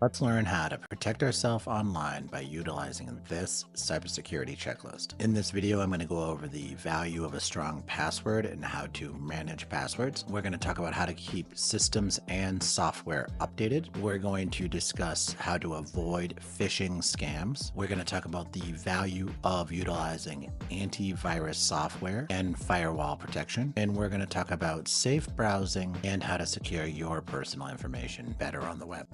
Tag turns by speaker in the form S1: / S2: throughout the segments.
S1: Let's learn how to protect ourselves online by utilizing this cybersecurity checklist. In this video, I'm going to go over the value of a strong password and how to manage passwords. We're going to talk about how to keep systems and software updated. We're going to discuss how to avoid phishing scams. We're going to talk about the value of utilizing antivirus software and firewall protection. And we're going to talk about safe browsing and how to secure your personal information better on the web.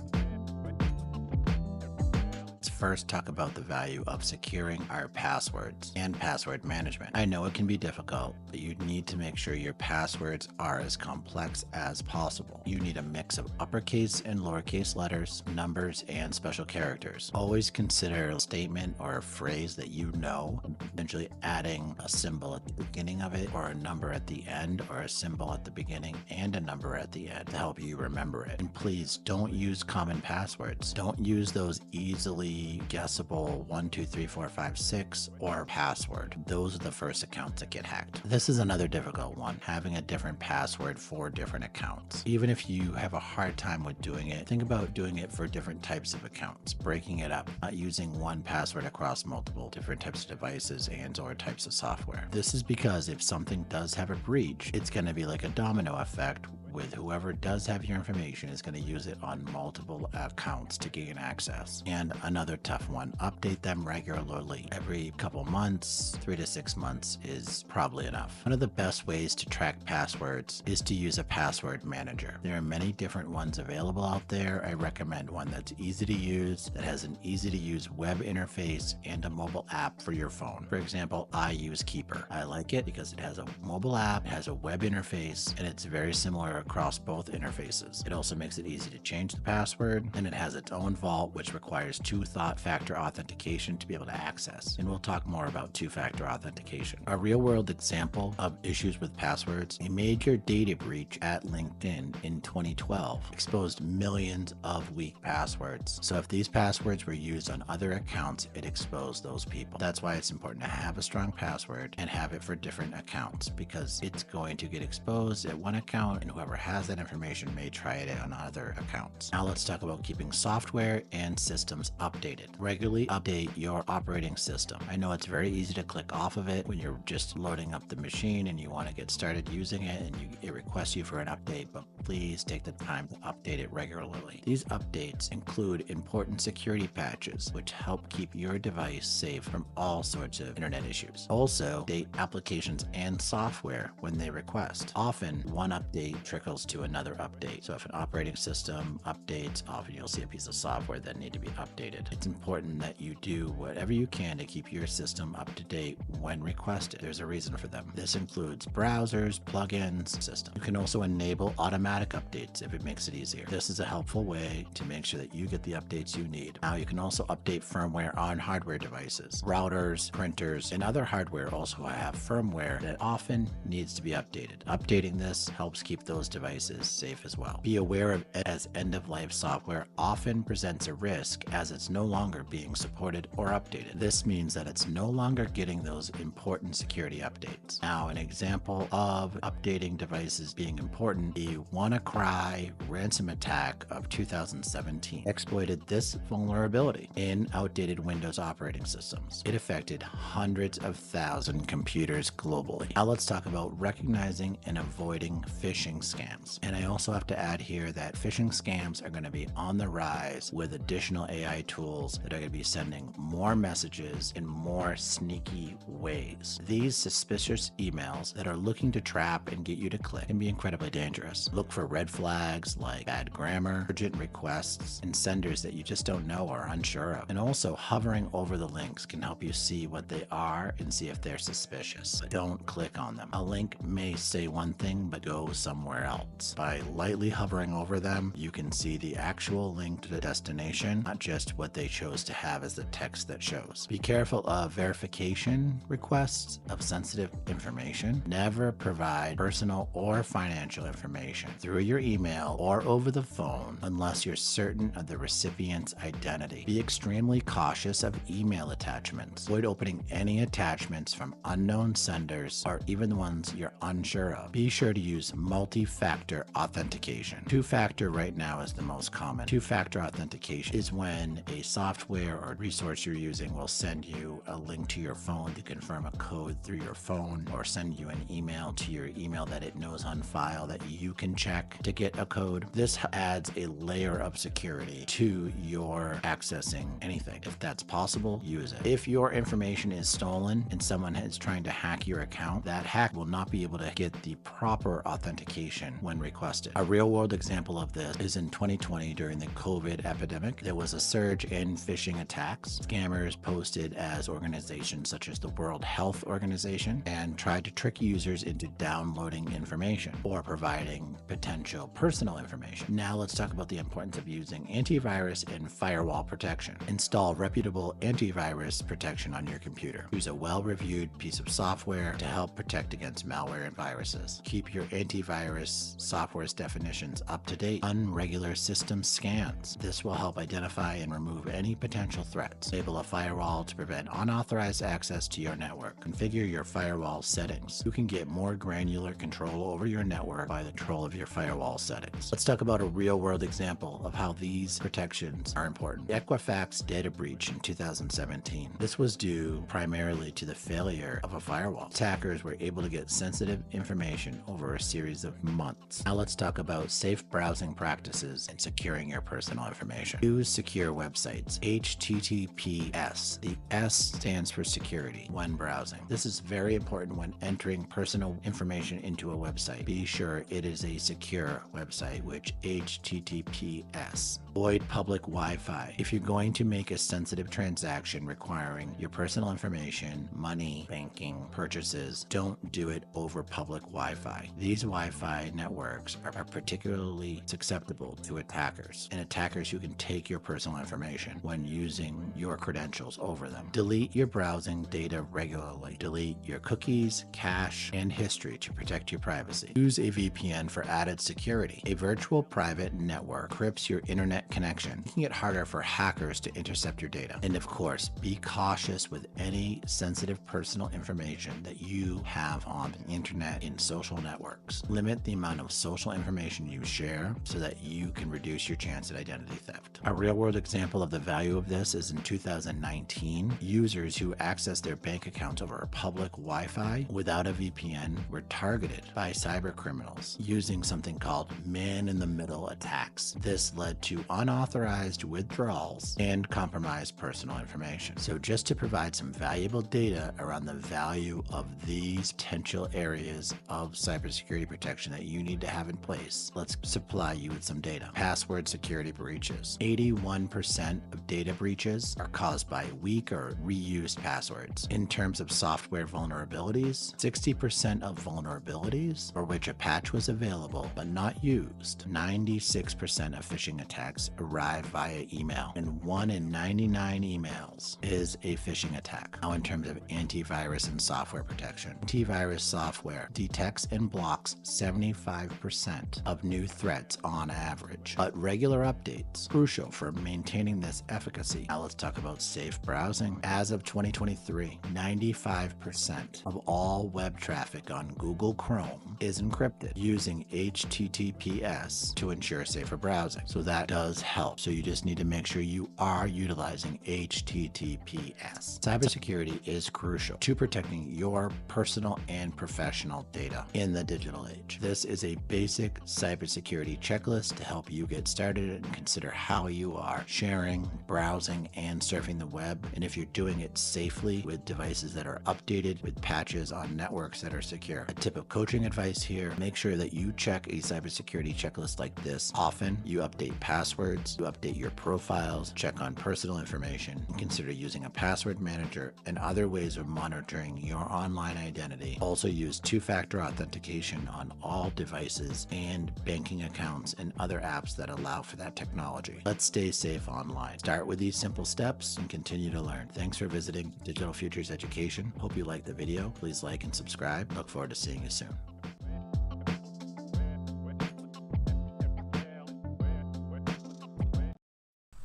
S1: First, talk about the value of securing our passwords and password management. I know it can be difficult, but you need to make sure your passwords are as complex as possible. You need a mix of uppercase and lowercase letters, numbers, and special characters. Always consider a statement or a phrase that you know, potentially adding a symbol at the beginning of it, or a number at the end, or a symbol at the beginning and a number at the end to help you remember it. And please don't use common passwords. Don't use those easily guessable 1, 2, 3, 4, 5, 6 or password. Those are the first accounts that get hacked. This is another difficult one, having a different password for different accounts. Even if you have a hard time with doing it, think about doing it for different types of accounts, breaking it up, not using one password across multiple different types of devices and or types of software. This is because if something does have a breach, it's going to be like a domino effect with whoever does have your information is going to use it on multiple accounts to gain access. And another tough one, update them regularly. Every couple months, 3 to 6 months is probably enough. One of the best ways to track passwords is to use a password manager. There are many different ones available out there. I recommend one that's easy to use, that has an easy to use web interface and a mobile app for your phone. For example, I use Keeper. I like it because it has a mobile app, it has a web interface, and it's very similar across both interfaces. It also makes it easy to change the password, and it has its own vault, which requires two-factor authentication to be able to access. And we'll talk more about two-factor authentication. A real-world example of issues with passwords, a major data breach at LinkedIn in 2012 exposed millions of weak passwords. So if these passwords were used on other accounts, it exposed those people. That's why it's important to have a strong password and have it for different accounts, because it's going to get exposed at one account and whoever has that information may try it on other accounts. Now let's talk about keeping software and systems updated. Regularly update your operating system. I know it's very easy to click off of it when you're just loading up the machine and you want to get started using it and it requests you for an update, but please take the time to update it regularly. These updates include important security patches, which help keep your device safe from all sorts of internet issues. Also, update applications and software when they request. Often, one update trickles to another update. So if an operating system updates, often you'll see a piece of software that need to be updated. It's important that you do whatever you can to keep your system up to date when requested. There's a reason for them. This includes browsers, plugins, systems. You can also enable automatic updates if it makes it easier. This is a helpful way to make sure that you get the updates you need. Now you can also update firmware on hardware devices. Routers, printers, and other hardware also have firmware that often needs to be updated. Updating this helps keep those devices safe as well. Be aware of it, as end-of-life software often presents a risk as it's no longer being supported or updated. This means that it's no longer getting those important security updates. Now, an example of updating devices being important, the WannaCry ransom attack of 2017 exploited this vulnerability in outdated Windows operating systems. It affected hundreds of thousands computers globally. Now let's talk about recognizing and avoiding phishing scams. And I also have to add here that phishing scams are going to be on the rise with additional AI tools that are going to be sending more messages in more sneaky ways. These suspicious emails that are looking to trap and get you to click can be incredibly dangerous. Look for red flags like bad grammar, urgent requests, and senders that you just don't know or are unsure of. And also, hovering over the links can help you see what they are and see if they're suspicious. But don't click on them. A link may say one thing but go somewhere else. By lightly hovering over them, you can see the actual link to the destination, not just what they chose to have as the text that shows. Be careful of verification requests of sensitive information. Never provide personal or financial information through your email or over the phone unless you're certain of the recipient's identity. Be extremely cautious of email attachments. Avoid opening any attachments from unknown senders or even the ones you're unsure of. Be sure to use multi-factor authentication. Two-factor right now is the most common. Two-factor authentication is when a software or resource you're using will send you a link to your phone to confirm a code through your phone, or send you an email to your email that it knows on file that you can check to get a code. This adds a layer of security to your accessing anything. If that's possible, use it. If your information is stolen and someone is trying to hack your account, that hack will not be able to get the proper authentication when requested. A real-world example of this is in 2020 during the COVID epidemic. There was a surge in phishing attacks. Scammers posted as organizations such as the World Health Organization and tried to trick users into downloading information or providing potential personal information. Now let's talk about the importance of using antivirus and firewall protection. Install reputable antivirus protection on your computer. Use a well-reviewed piece of software to help protect against malware and viruses. Keep your antivirus software's definitions up to date. Run regular system scans. This will help identify and remove any potential threats. Enable a firewall to prevent unauthorized access to your network. Configure your firewall settings. You can get more granular control over your network by the control of your firewall settings. Let's talk about a real-world example of how these protections are important. The Equifax data breach in 2017. This was due primarily to the failure of a firewall. Attackers were able to get sensitive information over a series of months. Now let's talk about safe browsing practices and securing your personal information. Use secure websites. HTTPS. The S stands for security when browsing. This is very important when entering personal information into a website. Be sure it is a secure website, which HTTPS. Avoid public Wi-Fi. If you're going to make a sensitive transaction requiring your personal information, money, banking, purchases, don't do it over public Wi-Fi. These Wi-Fi networks are particularly susceptible to attackers and attackers who can take your personal information when using your credentials over them. Delete your browsing data regularly. Delete your cookies, cache, and history to protect your privacy. Use a VPN for added security. A virtual private network encrypts your internet connection, making it harder for hackers to intercept your data. And of course, be cautious with any sensitive personal information that you have on the internet in social networks. Limit the amount of social information you share so that you can reduce your chance at identity theft. A real-world example of the value of this is in 2019. Users who accessed their bank accounts over public Wi-Fi without a VPN were targeted by cyber criminals using something called man-in-the-middle attacks. This led to unauthorized withdrawals and compromised personal information. So just to provide some valuable data around the value of these potential areas of cybersecurity protection that you need to have in place, let's supply you with some data. Password security breaches. 81% of data breaches are caused by weak or reused passwords. In terms of software vulnerabilities, 60% of vulnerabilities for which a patch was available but not used. 96% of phishing attacks arrive via email, and 1 in 99 emails is a phishing attack. Now, in terms of antivirus and software protection, antivirus software detects and blocks 75% of new threats on average, but regular updates crucial for maintaining this efficacy. Now let's talk about safe browsing. As of 2023, 95% of all web traffic on Google Chrome is encrypted using HTTPS to ensure safer browsing. So that does help. So you just need to make sure you are utilizing HTTPS. Cybersecurity is crucial to protecting your personal and professional data in the digital age. This is a basic cybersecurity checklist to help you get started and consider how you are sharing, browsing, and surfing the web, and if you're doing it safely with devices that are updated with patches on networks that are secure. A tip of coaching advice here: make sure that you check a cybersecurity checklist like this often. You update passwords, you update your profiles, check on personal information, and consider using a password manager and other ways of monitoring your online identity. Also use two-factor authentication on all devices and banking accounts and other apps that allow for that technology. Let's stay safe online. Start with these simple steps and continue to learn. Thanks for visiting Digital Futures Education. Hope you liked the video. Please like and subscribe. Look forward to seeing you soon.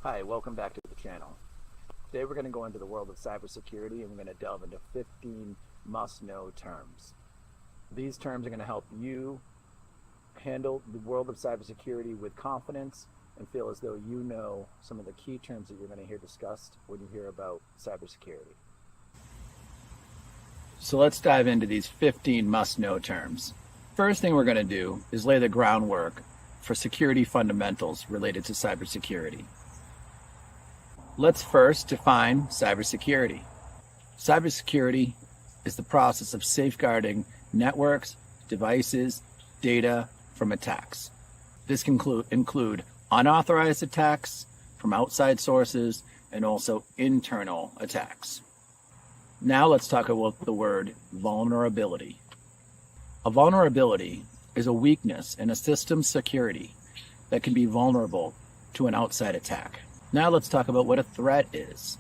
S2: Hi, welcome back to the channel. Today we're going to go into the world of cybersecurity and we're going to delve into 15 must-know terms. These terms are going to help you handle the world of cybersecurity with confidence and feel as though you know some of the key terms that you're going to hear discussed when you hear about cybersecurity. So let's dive into these 15 must-know terms. First thing we're going to do is lay the groundwork for security fundamentals related to cybersecurity. Let's first define cybersecurity. Cybersecurity is the process of safeguarding networks, devices, data from attacks. This can include unauthorized attacks from outside sources and also internal attacks. Now let's talk about the word vulnerability. A vulnerability is a weakness in a system's security that can be vulnerable to an outside attack. Now let's talk about what a threat is.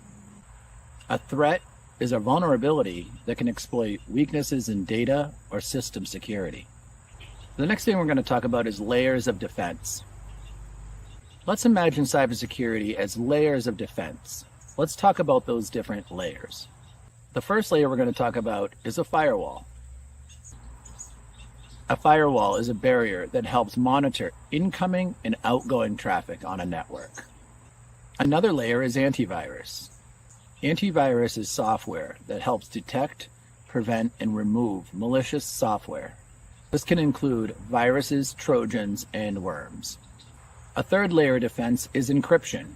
S2: A threat is a vulnerability that can exploit weaknesses in data or system security. The next thing we're going to talk about is layers of defense. Let's imagine cybersecurity as layers of defense. Let's talk about those different layers. The first layer we're going to talk about is a firewall. A firewall is a barrier that helps monitor incoming and outgoing traffic on a network. Another layer is antivirus. Antivirus is software that helps detect, prevent, and remove malicious software. This can include viruses, trojans, and worms. A third layer of defense is encryption.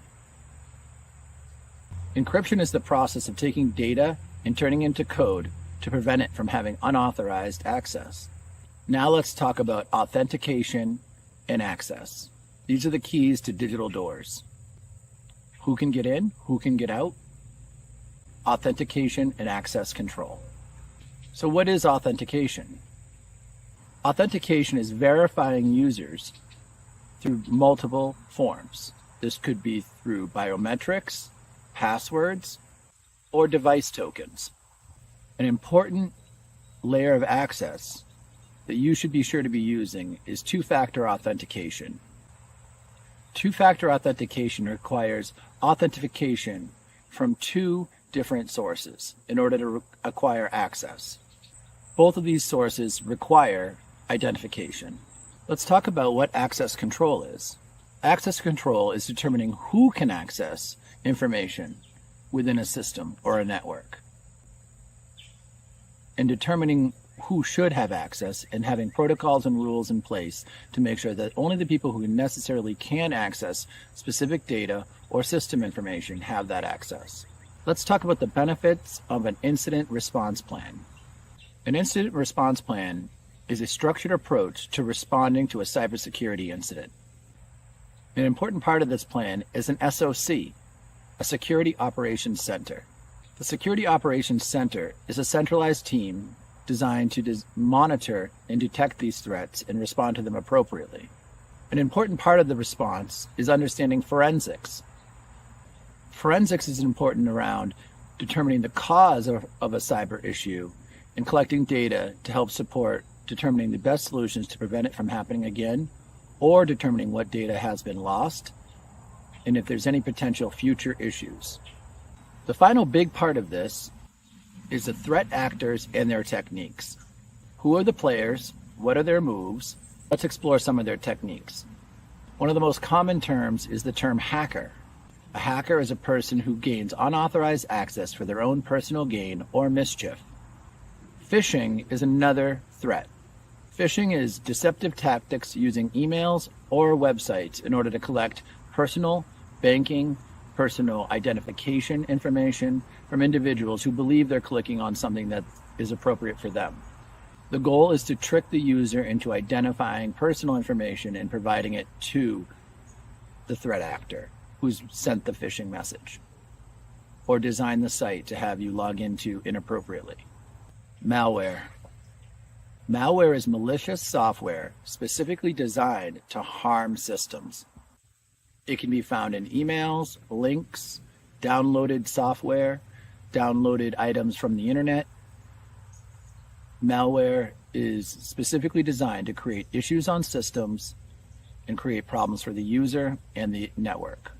S2: Encryption is the process of taking data and turning it into code to prevent it from having unauthorized access. Now let's talk about authentication and access. These are the keys to digital doors. Who can get in? Who can get out? Authentication and access control. So what is authentication? Authentication is verifying users through multiple forms. This could be through biometrics, passwords, or device tokens. An important layer of access that you should be sure to be using is two-factor authentication. Two-factor authentication requires authentication from two different sources in order to acquire access. Both of these sources require identification. Let's talk about what access control is. Access control is determining who can access information within a system or a network, and determining who should have access and having protocols and rules in place to make sure that only the people who necessarily can access specific data or system information have that access. Let's talk about the benefits of an incident response plan. An incident response plan is a structured approach to responding to a cybersecurity incident. An important part of this plan is an SOC, a Security Operations Center. The Security Operations Center is a centralized team designed to monitor and detect these threats and respond to them appropriately. An important part of the response is understanding forensics. Forensics is important around determining the cause of a cyber issue and collecting data to help support determining the best solutions to prevent it from happening again, or determining what data has been lost and if there's any potential future issues. The final big part of this is the threat actors and their techniques. Who are the players? What are their moves? Let's explore some of their techniques. One of the most common terms is the term hacker. A hacker is a person who gains unauthorized access for their own personal gain or mischief. Phishing is another threat. Phishing is deceptive tactics using emails or websites in order to collect personal, banking, personal identification information from individuals who believe they're clicking on something that is appropriate for them. The goal is to trick the user into identifying personal information and providing it to the threat actor who's sent the phishing message, or design the site to have you log into inappropriately. Malware. Malware is malicious software specifically designed to harm systems. It can be found in emails, links, downloaded software, downloaded items from the internet. Malware is specifically designed to create issues on systems and create problems for the user and the network.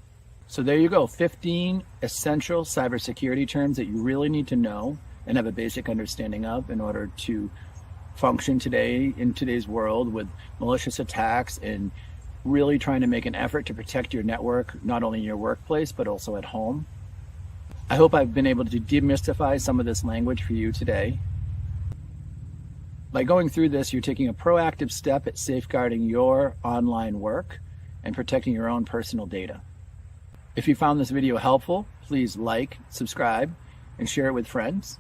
S2: So there you go, 15 essential cybersecurity terms that you really need to know and have a basic understanding of in order to function today in today's world with malicious attacks and really trying to make an effort to protect your network, not only in your workplace, but also at home. I hope I've been able to demystify some of this language for you today. By going through this, you're taking a proactive step at safeguarding your online work and protecting your own personal data. If you found this video helpful, please like, subscribe, and share it with friends.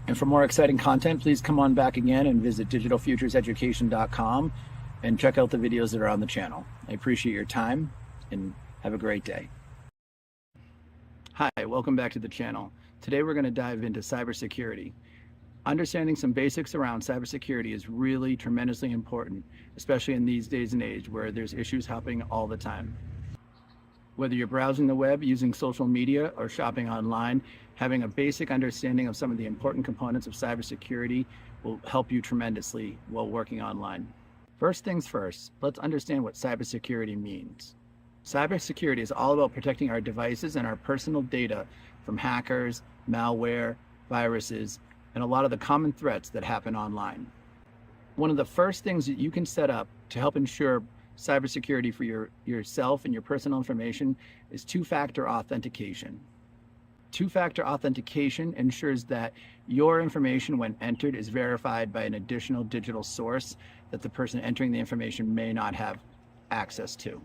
S2: And for more exciting content, please come on back again and visit digitalfutureseducation.com and check out the videos that are on the channel. I appreciate your time and have a great day. Hi, welcome back to the channel. Today we're going to dive into cybersecurity. Understanding some basics around cybersecurity is really tremendously important, especially in these days and age where there's issues happening all the time. Whether you're browsing the web, using social media, or shopping online, having a basic understanding of some of the important components of cybersecurity will help you tremendously while working online. First things first, let's understand what cybersecurity means. Cybersecurity is all about protecting our devices and our personal data from hackers, malware, viruses, and a lot of the common threats that happen online. One of the first things that you can set up to help ensure cybersecurity for yourself and your personal information is two-factor authentication. Two-factor authentication ensures that your information when entered is verified by an additional digital source that the person entering the information may not have access to.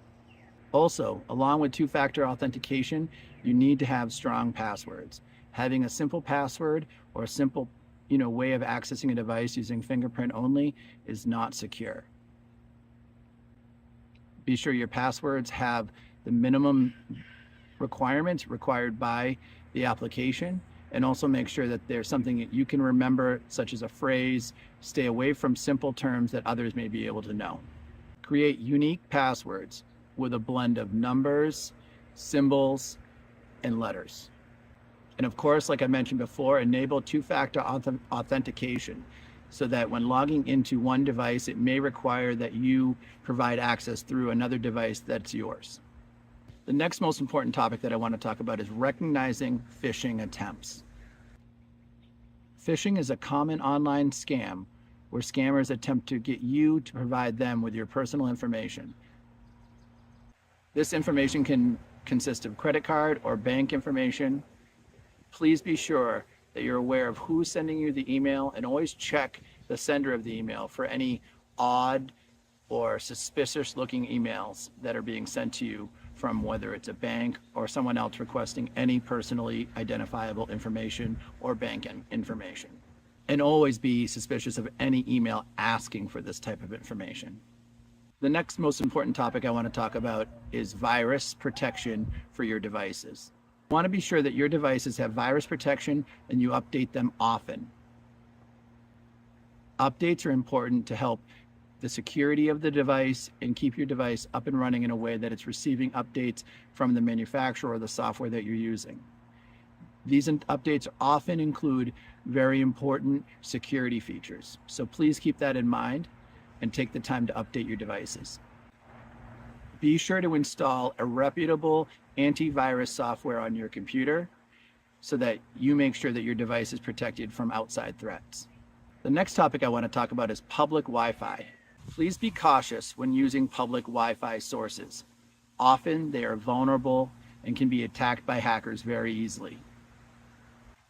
S2: Also, along with two-factor authentication, you need to have strong passwords. Having a simple password or a simple way of accessing a device using fingerprint only is not secure. Be sure your passwords have the minimum requirements required by the application, and also make sure that there's something that you can remember, such as a phrase. Stay away from simple terms that others may be able to know. Create unique passwords with a blend of numbers, symbols, and letters. And of course, like I mentioned before, enable two-factor authentication so that when logging into one device, it may require that you provide access through another device that's yours. The next most important topic that I want to talk about is recognizing phishing attempts. Phishing is a common online scam where scammers attempt to get you to provide them with your personal information. This information can consist of credit card or bank information. Please be sure that you're aware of who's sending you the email, and always check the sender of the email for any odd or suspicious looking emails that are being sent to you from whether it's a bank or someone else requesting any personally identifiable information or bank information. And always be suspicious of any email asking for this type of information. The next most important topic I want to talk about is virus protection for your devices. You want to be sure that your devices have virus protection and you update them often. Updates are important to help the security of the device and keep your device up and running in a way that it's receiving updates from the manufacturer or the software that you're using. These updates often include very important security features. So please keep that in mind and take the time to update your devices. Be sure to install a reputable antivirus software on your computer so that you make sure that your device is protected from outside threats. The next topic I want to talk about is public Wi-Fi. Please be cautious when using public Wi-Fi sources. Often they are vulnerable and can be attacked by hackers very easily.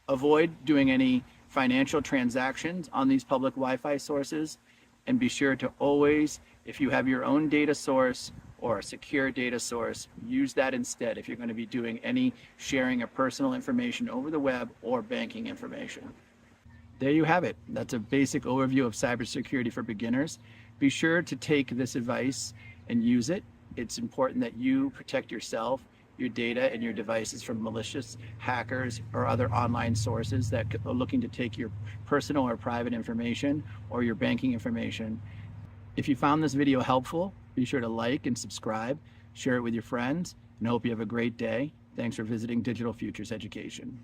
S2: Avoid doing any financial transactions on these public Wi-Fi sources, and be sure to always, if you have your own data source or a secure data source, use that instead if you're going to be doing any sharing of personal information over the web or banking information. There you have it. That's a basic overview of cybersecurity for beginners. Be sure to take this advice and use it. It's important that you protect yourself, your data, and your devices from malicious hackers or other online sources that are looking to take your personal or private information or your banking information. If you found this video helpful, be sure to like and subscribe, share it with your friends, and I hope you have a great day. Thanks for visiting Digital Futures Education.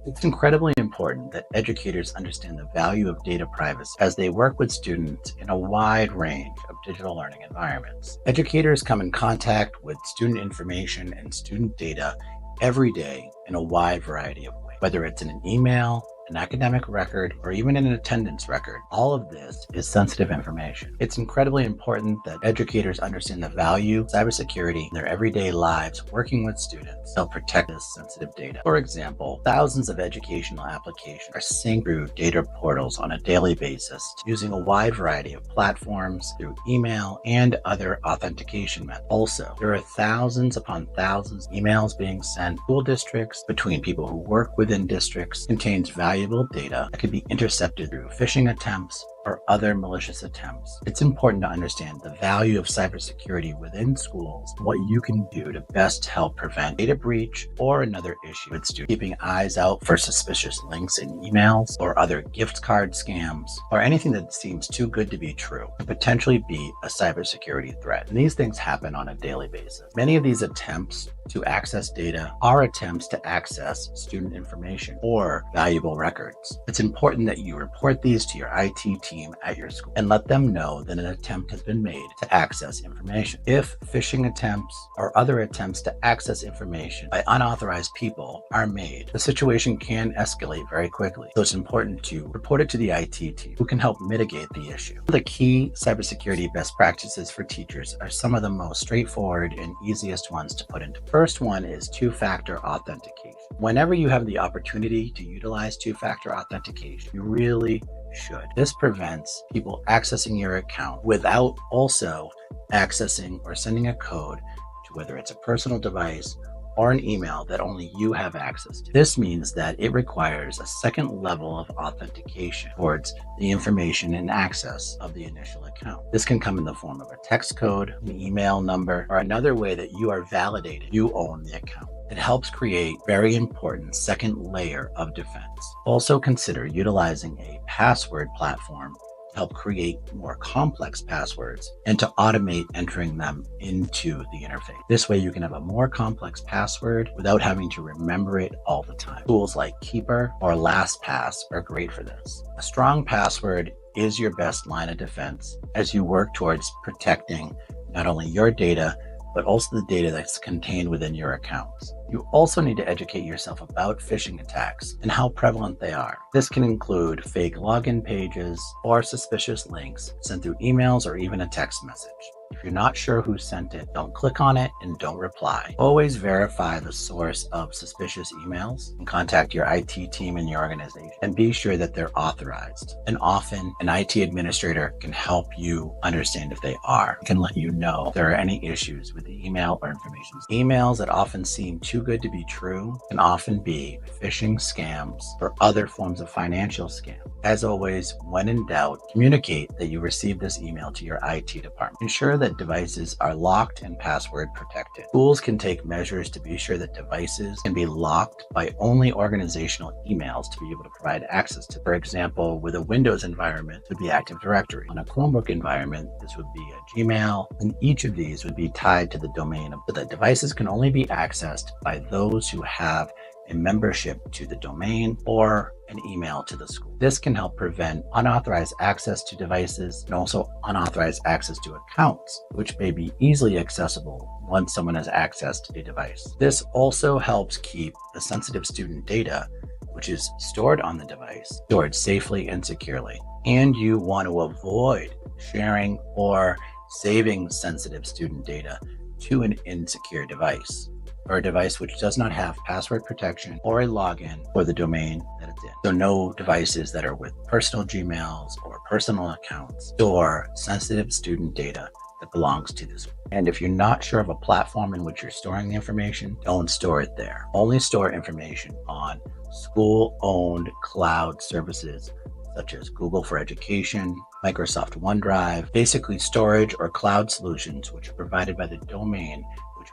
S1: It's incredibly important that educators understand the value of data privacy as they work with students in a wide range of digital learning environments. Educators come in contact with student information and student data every day in a wide variety of ways, whether it's in an email, an academic record, or even an attendance record. All of this is sensitive information. It's incredibly important that educators understand the value of cybersecurity in their everyday lives working with students to help protect this sensitive data. For example, thousands of educational applications are synced through data portals on a daily basis using a wide variety of platforms through email and other authentication methods. Also, there are thousands upon thousands of emails being sent to school districts between people who work within districts contains valuable data that could be intercepted through phishing attempts or other malicious attempts. It's important to understand the value of cybersecurity within schools, what you can do to best help prevent data breach or another issue with students. Keeping eyes out for suspicious links in emails or other gift card scams or anything that seems too good to be true could potentially be a cybersecurity threat. And these things happen on a daily basis. Many of these attempts to access data are attempts to access student information or valuable records. It's important that you report these to your IT team at your school and let them know that an attempt has been made to access information. If phishing attempts or other attempts to access information by unauthorized people are made, the situation can escalate very quickly. So it's important to report it to the IT team who can help mitigate the issue. The key cybersecurity best practices for teachers are some of the most straightforward and easiest ones to put into. First one is two-factor authentication. Whenever you have the opportunity to utilize two-factor authentication, you really should. This prevents people accessing your account without also accessing or sending a code to whether it's a personal device or an email that only you have access to. This means that it requires a second level of authentication towards the information and access of the initial account. This can come in the form of a text code, an email number, or another way that you are validated you own the account. It helps create very important second layer of defense. Also consider utilizing a password platform to help create more complex passwords and to automate entering them into the interface. This way you can have a more complex password without having to remember it all the time. Tools like Keeper or LastPass are great for this. A strong password is your best line of defense as you work towards protecting not only your data, but also the data that's contained within your accounts. You also need to educate yourself about phishing attacks and how prevalent they are. This can include fake login pages or suspicious links sent through emails or even a text message. If you're not sure who sent it, don't click on it and don't reply. Always verify the source of suspicious emails and contact your IT team in your organization and be sure that they're authorized. And often an IT administrator can help you understand if they are, can let you know if there are any issues with the email or information. Emails that often seem too good to be true can often be phishing scams or other forms of financial scams. As always, when in doubt, communicate that you received this email to your IT department. Ensure that devices are locked and password protected. Schools can take measures to be sure that devices can be locked by only organizational emails to be able to provide access to. For example, with a Windows environment, it would be Active Directory. On a Chromebook environment, this would be a Gmail, and each of these would be tied to the domain so that devices can only be accessed by those who have a membership to the domain or an email to the school. This can help prevent unauthorized access to devices and also unauthorized access to accounts, which may be easily accessible once someone has accessed a device. This also helps keep the sensitive student data, which is stored on the device, stored safely and securely. And you want to avoid sharing or saving sensitive student data to an insecure device, or a device which does not have password protection or a login for the domain that it's in. So no devices that are with personal Gmails or personal accounts store sensitive student data that belongs to this. And if you're not sure of a platform in which you're storing the information, don't store it there. Only store information on school-owned cloud services such as Google for Education, Microsoft OneDrive, basically storage or cloud solutions which are provided by the domain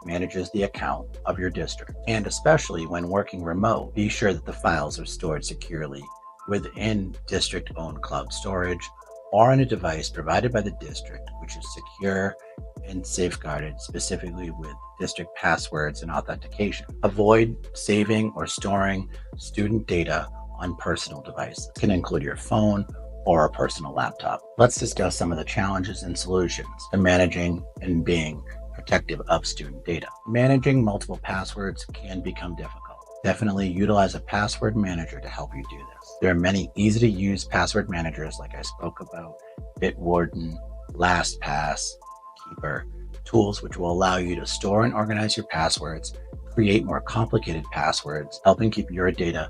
S1: manages the account of your district. And especially when working remote, be sure that the files are stored securely within district-owned cloud storage or on a device provided by the district, which is secure and safeguarded specifically with district passwords and authentication. Avoid saving or storing student data on personal devices. It can include your phone or a personal laptop. Let's discuss some of the challenges and solutions to managing and being protective of student data. Managing multiple passwords can become difficult. Definitely utilize a password manager to help you do this. There are many easy to use password managers like I spoke about, Bitwarden, LastPass, Keeper, tools which will allow you to store and organize your passwords, create more complicated passwords, helping keep your data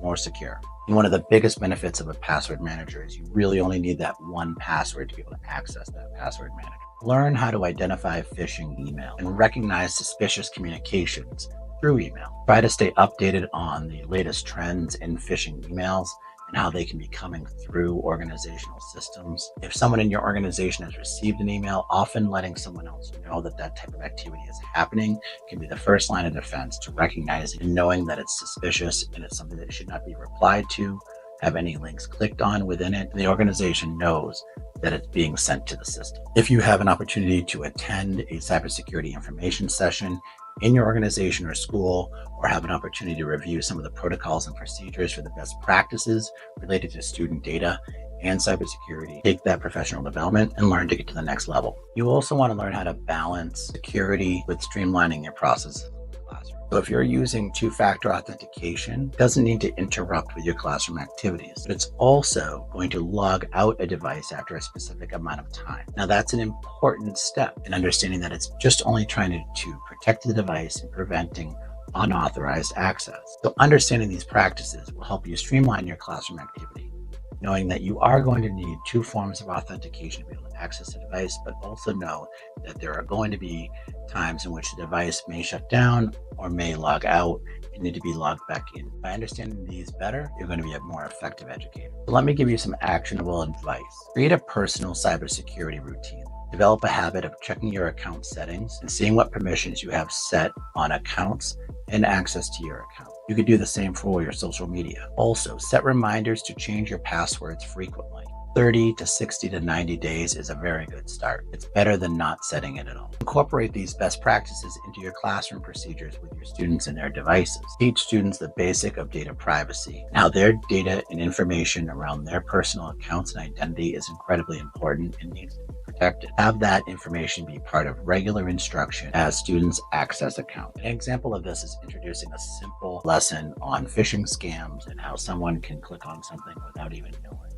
S1: more secure. And one of the biggest benefits of a password manager is you really only need that one password to be able to access that password manager. Learn how to identify phishing email and recognize suspicious communications through email. Try to stay updated on the latest trends in phishing emails and how they can be coming through organizational systems. If someone in your organization has received an email, often letting someone else know that that type of activity is happening can be the first line of defense to recognizing and knowing that it's suspicious and it's something that should not be replied to, have any links clicked on within it. The organization knows that it's being sent to the system. If you have an opportunity to attend a cybersecurity information session in your organization or school, or have an opportunity to review some of the protocols and procedures for the best practices related to student data and cybersecurity, take that professional development and learn to get to the next level. You also want to learn how to balance security with streamlining your processes in the classroom. So if you're using two-factor authentication, it doesn't need to interrupt with your classroom activities, but it's also going to log out a device after a specific amount of time. Now that's an important step in understanding that it's just only trying to protect the device and preventing unauthorized access. So understanding these practices will help you streamline your classroom activity, knowing that you are going to need two forms of authentication to be able to access the device, but also know that there are going to be times in which the device may shut down or may log out and need to be logged back in. By understanding these better, you're going to be a more effective educator. So let me give you some actionable advice. Create a personal cybersecurity routine. Develop a habit of checking your account settings and seeing what permissions you have set on accounts and access to your account. You could do the same for your social media. Also, set reminders to change your passwords frequently. 30 to 60 to 90 days is a very good start. It's better than not setting it at all. Incorporate these best practices into your classroom procedures with your students and their devices. Teach students the basic of data privacy and how their data and information around their personal accounts and identity is incredibly important and needs to be protected. Have that information be part of regular instruction as students access accounts. An example of this is introducing a simple lesson on phishing scams and how someone can click on something without even knowing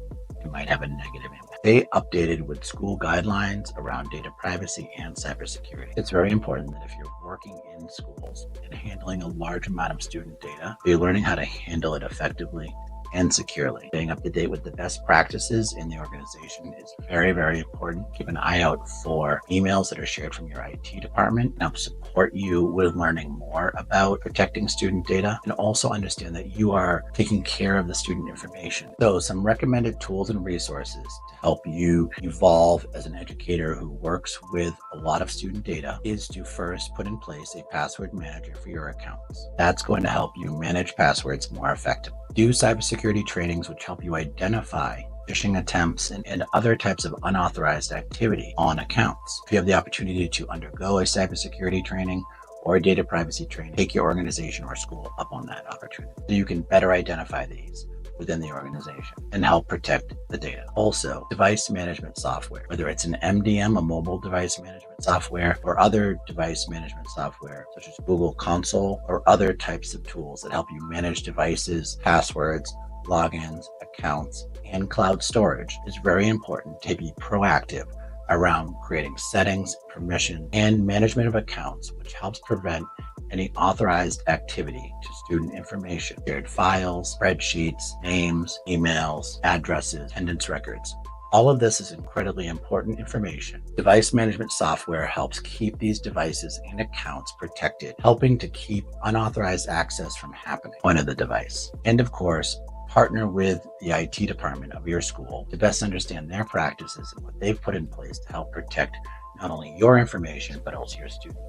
S1: it might have a negative impact. Stay updated with school guidelines around data privacy and cybersecurity. It's very important that if you're working in schools and handling a large amount of student data, you're learning how to handle it effectively and securely. Staying up to date with the best practices in the organization is very, very important. Keep an eye out for emails that are shared from your IT department and help support you with learning more about protecting student data, and also understand that you are taking care of the student information. So some recommended tools and resources to help you evolve as an educator who works with a lot of student data is to first put in place a password manager for your accounts. That's going to help you manage passwords more effectively. Do cybersecurity trainings which help you identify phishing attempts and other types of unauthorized activity on accounts. If you have the opportunity to undergo a cybersecurity training or a data privacy training, take your organization or school up on that opportunity so you can better identify these within the organization and help protect the data. Also, device management software, whether it's an MDM, a mobile device management software, or other device management software such as Google Console or other types of tools that help you manage devices, passwords, logins, accounts, and cloud storage, is very important to be proactive around creating settings, permission, and management of accounts, which helps prevent any authorized activity to student information, shared files, spreadsheets, names, emails, addresses, attendance records. All of this is incredibly important information. Device management software helps keep these devices and accounts protected, helping to keep unauthorized access from happening on the device. And of course, partner with the IT department of your school to best understand their practices and what they've put in place to help protect not only your information, but also your students.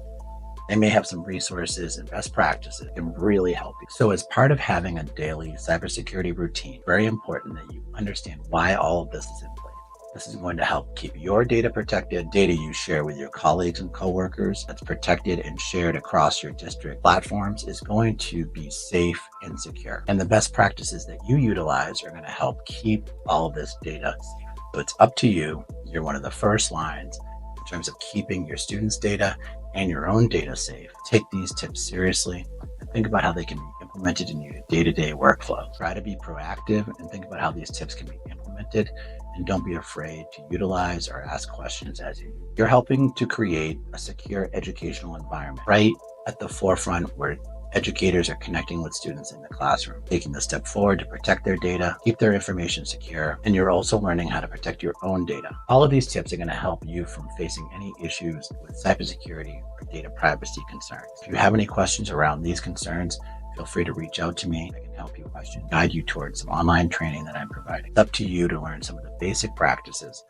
S1: They may have some resources and best practices that can really help you. So as part of having a daily cybersecurity routine, very important that you understand why all of this is in place. This is going to help keep your data protected. Data you share with your colleagues and coworkers that's protected and shared across your district platforms is going to be safe and secure. And the best practices that you utilize are going to help keep all of this data safe. So it's up to you. You're one of the first lines in terms of keeping your students' data and your own data safe. Take these tips seriously and think about how they can be implemented in your day-to-day workflow. Try to be proactive and think about how these tips can be implemented, and don't be afraid to utilize or ask questions as you do. You're helping to create a secure educational environment right at the forefront where educators are connecting with students in the classroom, taking the step forward to protect their data, keep their information secure, and you're also learning how to protect your own data. All of these tips are going to help you from facing any issues with cybersecurity or data privacy concerns. If you have any questions around these concerns, feel free to reach out to me. I can help you guide you towards some online training that I'm providing. It's up to you to learn some of the basic practices.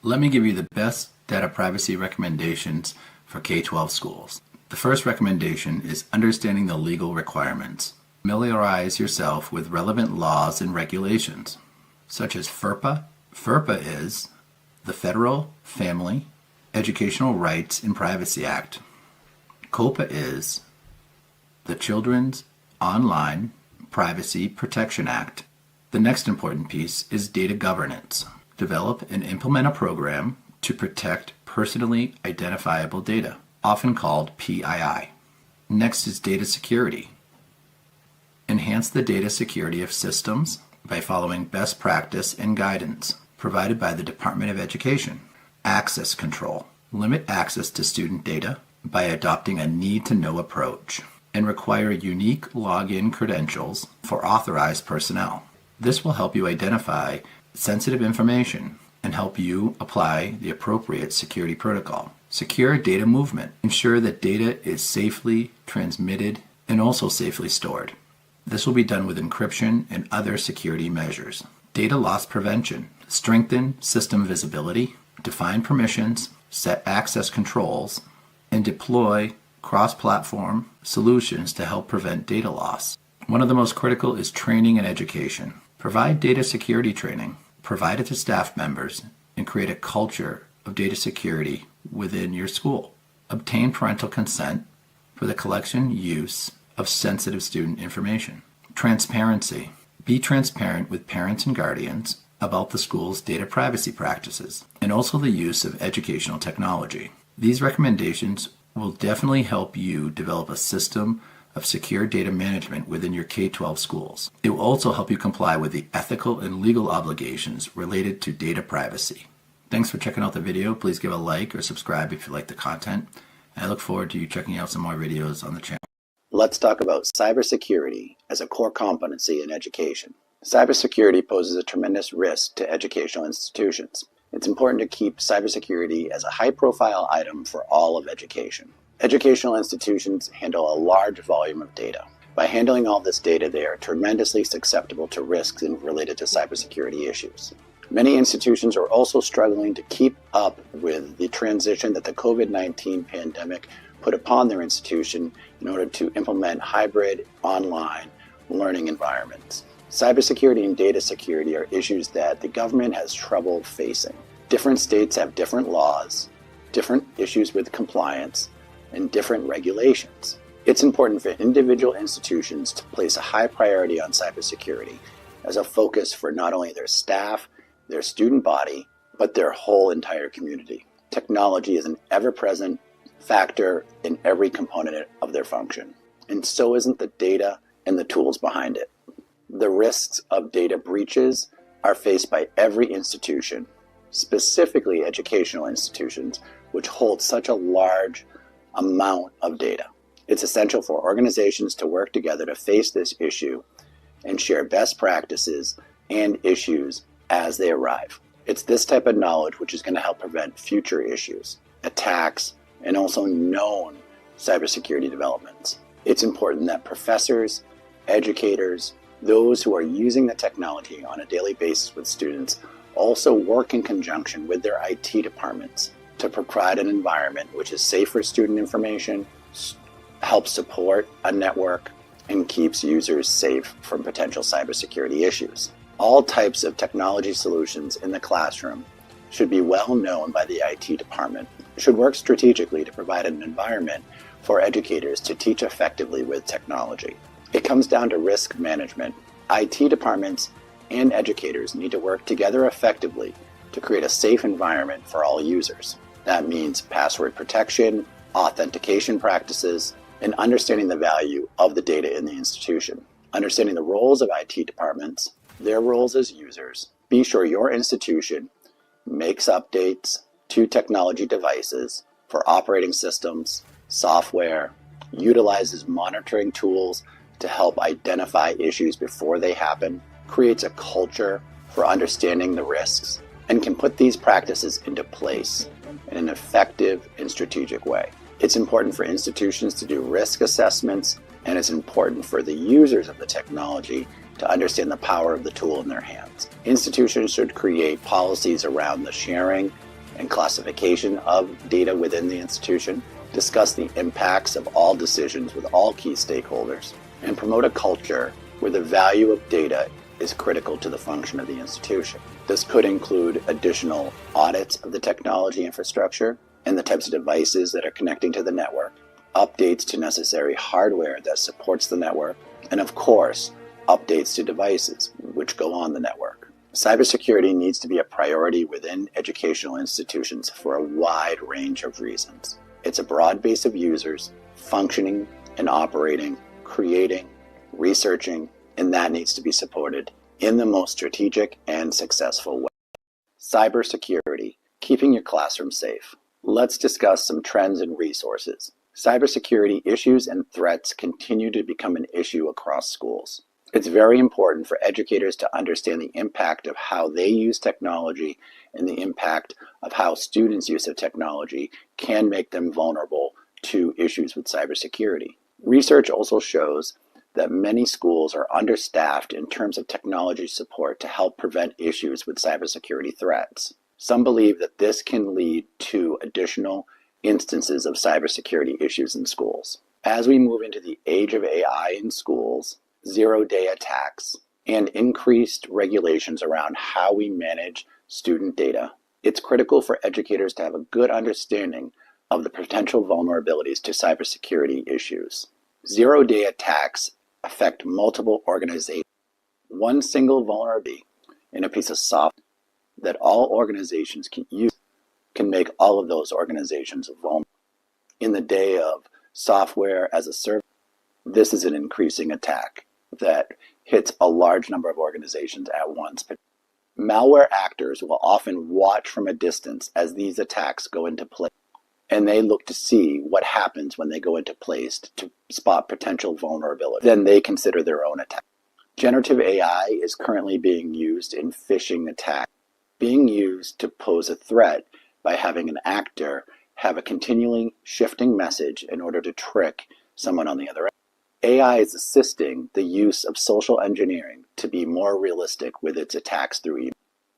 S2: Let me give you the best data privacy recommendations for K-12 schools. The first recommendation is understanding the legal requirements. Familiarize yourself with relevant laws and regulations, such as FERPA. FERPA is the Federal Family, Educational Rights and Privacy Act. COPA is the Children's Online Privacy Protection Act. The next important piece is data governance. Develop and implement a program to protect personally identifiable data, often called PII. Next is data security. Enhance the data security of systems by following best practice and guidance provided by the Department of Education. Access control. Limit access to student data by adopting a need-to-know approach and require unique login credentials for authorized personnel. This will help you identify sensitive information and help you apply the appropriate security protocol. Secure data movement. Ensure that data is safely transmitted and also safely stored. This will be done with encryption and other security measures. Data loss prevention. Strengthen system visibility, define permissions, set access controls, and deploy cross-platform solutions to help prevent data loss. One of the most critical is training and education. Provide data security training, provide it to staff members, and create a culture of data security within your school. Obtain parental consent for the collection use of sensitive student information. Transparency. Be transparent with parents and guardians about the school's data privacy practices and also the use of educational technology. These recommendations will definitely help you develop a system of secure data management within your K-12 schools. It will also help you comply with the ethical and legal obligations related to data privacy. Thanks for checking out the video. Please give a like or subscribe if you like the content. I look forward to you checking out some more videos on the channel.
S3: Let's talk about cybersecurity as a core competency in education. Cybersecurity poses a tremendous risk to educational institutions. It's important to keep cybersecurity as a high-profile item for all of education. Educational institutions handle a large volume of data. By handling all this data, they are tremendously susceptible to risks related to cybersecurity issues. Many institutions are also struggling to keep up with the transition that the COVID-19 pandemic put upon their institution in order to implement hybrid online learning environments. Cybersecurity and data security are issues that the government has trouble facing. Different states have different laws, different issues with compliance, and different regulations. It's important for individual institutions to place a high priority on cybersecurity as a focus for not only their staff, their student body, but their whole entire community. Technology is an ever-present factor in every component of their function, and so isn't the data and the tools behind it. The risks of data breaches are faced by every institution, specifically educational institutions, which hold such a large amount of data. It's essential for organizations to work together to face this issue and share best practices and issues as they arrive. It's this type of knowledge which is going to help prevent future issues, attacks, and also known cybersecurity developments. It's important that professors, educators, those who are using the technology on a daily basis with students also work in conjunction with their IT departments to provide an environment which is safe for student information, help support a network, and keeps users safe from potential cybersecurity issues. All types of technology solutions in the classroom should be well known by the IT department, should work strategically to provide an environment for educators to teach effectively with technology. It comes down to risk management. IT departments and educators need to work together effectively to create a safe environment for all users. That means password protection, authentication practices, and understanding the value of the data in the institution. Understanding the roles of IT departments, their roles as users. Be sure your institution makes updates to technology devices for operating systems, software, utilizes monitoring tools to help identify issues before they happen, creates a culture for understanding the risks, and can put these practices into place in an effective and strategic way. It's important for institutions to do risk assessments, and it's important for the users of the technology to understand the power of the tool in their hands. Institutions should create policies around the sharing and classification of data within the institution, discuss the impacts of all decisions with all key stakeholders, and promote a culture where the value of data is critical to the function of the institution. This could include additional audits of the technology infrastructure and the types of devices that are connecting to the network, updates to necessary hardware that supports the network, and of course, updates to devices which go on the network. Cybersecurity needs to be a priority within educational institutions for a wide range of reasons. It's a broad base of users functioning and operating, creating, researching, and that needs to be supported in the most strategic and successful way. Cybersecurity, keeping your classroom safe. Let's discuss some trends and resources. Cybersecurity issues and threats continue to become an issue across schools. It's very important for educators to understand the impact of how they use technology and the impact of how students' use of technology can make them vulnerable to issues with cybersecurity. Research also shows that many schools are understaffed in terms of technology support to help prevent issues with cybersecurity threats. Some believe that this can lead to additional instances of cybersecurity issues in schools. As we move into the age of AI in schools, zero-day attacks, and increased regulations around how we manage student data, it's critical for educators to have a good understanding of the potential vulnerabilities to cybersecurity issues. Zero-day attacks affect multiple organizations. One single vulnerability in a piece of software that all organizations can use can make all of those organizations vulnerable. In the day of software as a service, this is an increasing attack that hits a large number of organizations at once. Malware actors will often watch from a distance as these attacks go into place, and they look to see what happens when they go into place to spot potential vulnerability. Then they consider their own attack. Generative AI is currently being used in phishing attacks, being used to pose a threat by having an actor have a continually shifting message in order to trick someone on the other end. AI is assisting the use of social engineering to be more realistic with its attacks through email.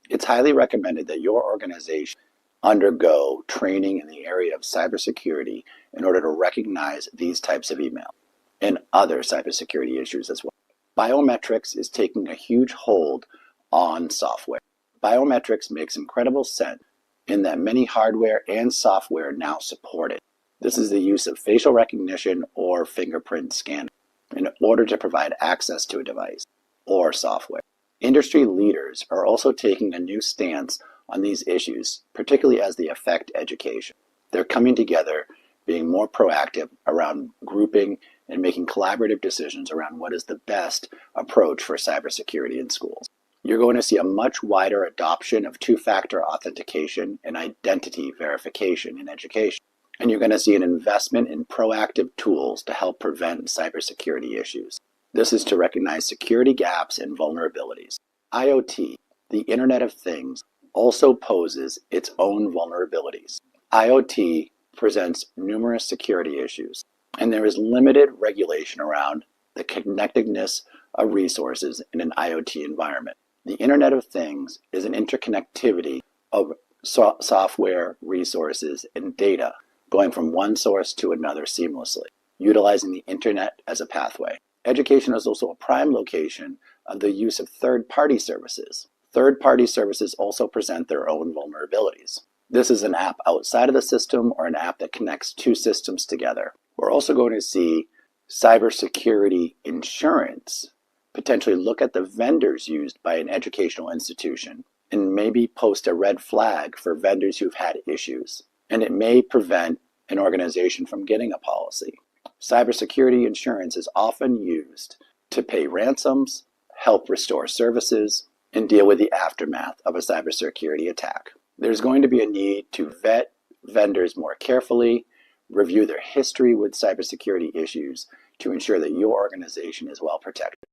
S3: It's highly recommended that your organization undergo training in the area of cybersecurity in order to recognize these types of email and other cybersecurity issues as well. Biometrics is taking a huge hold on software. Biometrics makes incredible sense in that many hardware and software now support it. This is the use of facial recognition or fingerprint scanning in order to provide access to a device or software. Industry leaders are also taking a new stance on these issues, particularly as they affect education. They're coming together, being more proactive around grouping and making collaborative decisions around what is the best approach for cybersecurity in schools. You're going to see a much wider adoption of two-factor authentication and identity verification in education. And you're going to see an investment in proactive tools to help prevent cybersecurity issues. This is to recognize security gaps and vulnerabilities. IoT, the Internet of Things, also poses its own vulnerabilities. IoT presents numerous security issues, and there is limited regulation around the connectedness of resources in an IoT environment. The Internet of Things is an interconnectivity of software, resources, and data going from one source to another seamlessly, utilizing the Internet as a pathway. Education is also a prime location of the use of third-party services. Third-party services also present their own vulnerabilities. This is an app outside of the system or an app that connects two systems together. We're also going to see cybersecurity insurance potentially look at the vendors used by an educational institution and maybe post a red flag for vendors who've had issues. And it may prevent an organization from getting a policy. Cybersecurity insurance is often used to pay ransoms, help restore services, and deal with the aftermath of a cybersecurity attack. There's going to be a need to vet vendors more carefully, review their history with cybersecurity issues to ensure that your organization is well protected.